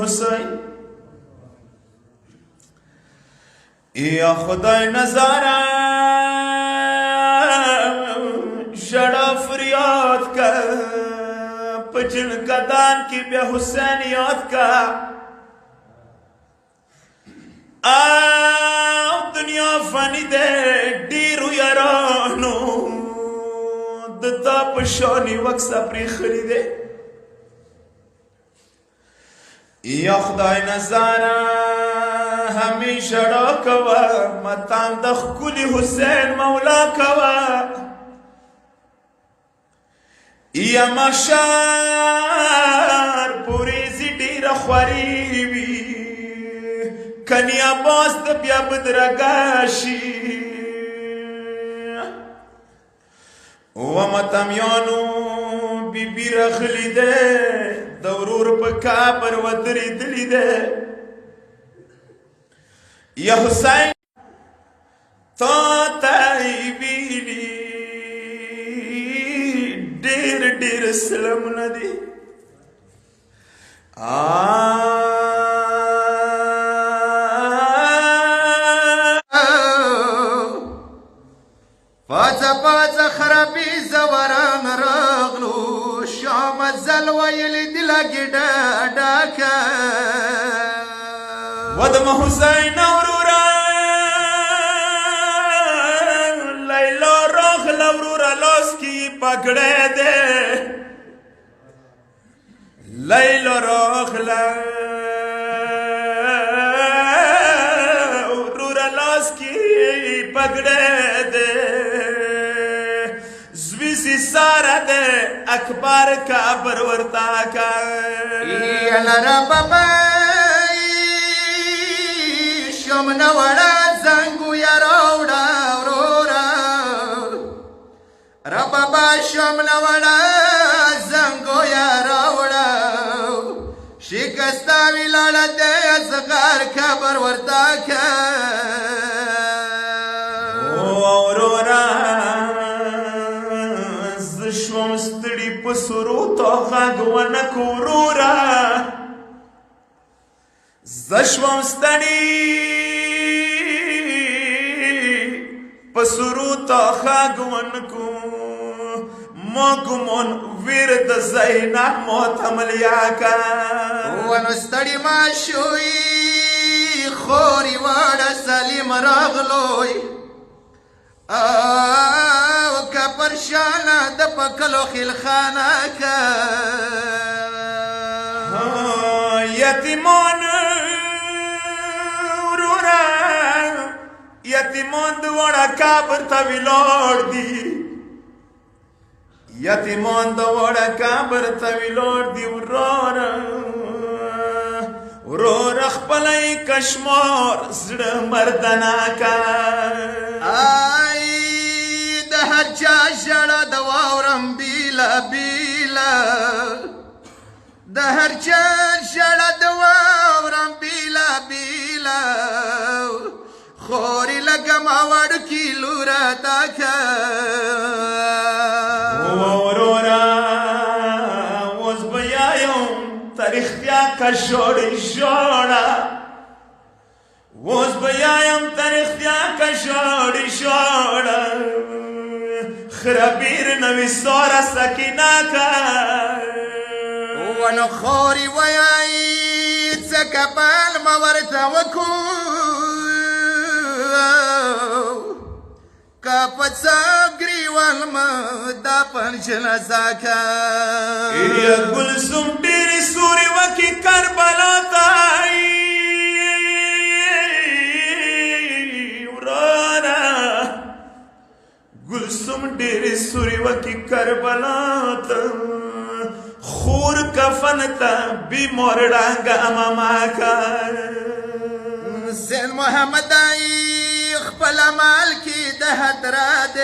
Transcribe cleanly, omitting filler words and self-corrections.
حسین یا خدای نظارہ شڑا فریاد کا پچل قدان کی بے حسین یاد کا دنیا فانی دے ڈیرو یارانو دتا پشانی وقت سپری خریدے یا خدای نظارہ ہمیشہ را کوا متان دخ کلی حسین مولا کوا یا مشار پوری زی دیر خواری بی کنیا باست بیا بدرگاشی ومتمیانو بی بی رخلی دے دورور پا کابر و دری دلی دے یا حسین تا تایبیلی دیر دیر سلام ندی پاڅه پاڅه خرابې زوران راغلو شام زل ویلې دل ګډه ډاکه ودم حسین اورورا لیلا راغله اورورا لاس کی پکړه دے لیلا راغله اورورا لاس کی پکړه دے سارا دے اکبر کا برورتا کا یلرا بابای شمنا وڑا زنگو یا روڑا رورا ربابا شمنا وڑا زنگو یا روڑا شکستا ویلالا دے ازغار کا برورتا کا اورورا شوم ستړي په سرو تو غږ ونکو ورورا زه شوم ستړي په سرو تو غږ ونکو موږمون ویر د زینب موتملیا کا ونو ستړي ما شوي خوري واړه سلیم راغلوي کا پرشانه د پکلو خلخانه کا یتیمان ورورا یتیمان د وړه کابر ته ویلوړ دي یتیمان د وړه کابر ته ویلوړ دي ورورا ورور خپلې کشمار زړه مردنا کا هر چا ژړه د واورم بیله بیله د هر چا ژړه د واورم بیله بیله خورې لږه ما وړکي لوره تاکه ورورا اوس به یایم تر اختیا کشوړې ژړه اوس به یایم تر اختیا کشوړې ژړه خرابیر نوی سورا سکینا کا ونو خوري ویای څکه پال ما ورته وکو کا پڅا گریوال ما دا پنځل زاکا یا گلسم ډېرې سوري وکي کربلا تای گلسم ډېرې سوري وکي کربلا ته خور کفن ته بیمار ډانګه اماما کا حسین محمد خپل مال کې د حضرت